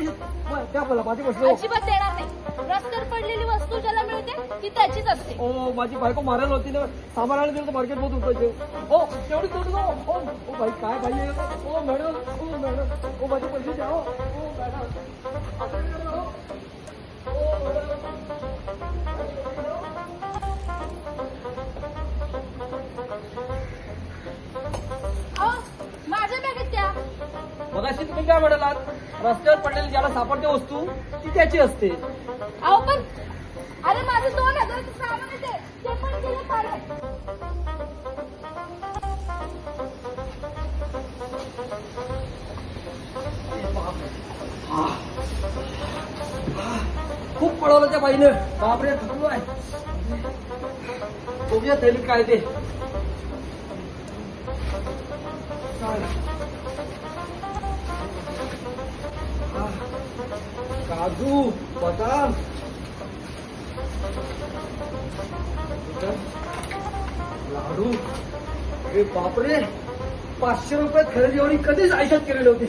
पैसे द्या मला, माझे पैसे. अजिबात देणार नाही. रस्त्यावर पडलेली वस्तू ज्याला मिळते ती त्याचीच असते. ओ माझी बायको मारायला होती ना, सामान आणायला दिलं तर मार्केट मधून पैसे. ओ तेवढी देऊ नका. ओ भाई काय भाई आहे? ओ मॅडम, ओ माझे पैसे द्या. ओ मॅडम, असं नाही करा, ओ मॅडम. माझ्या बॅगेत द्या. मगाशी तुम्ही काय म्हणालात? रस्त्यावर पडलेली ज्याला सापडते वस्तू ती त्याची असते. अहो पण अरे माझं 2000चं सामान आहे ते पण दिलं काढून. खूप पळवलं त्या बाईनं. बापरे थकलो आहे. बघूया थैलीत काय ते. काजू बदाम लाडू. अरे बापरे, 500 रुपयात खरेदी एवढी कधीच आयुष्यात केलेली होती.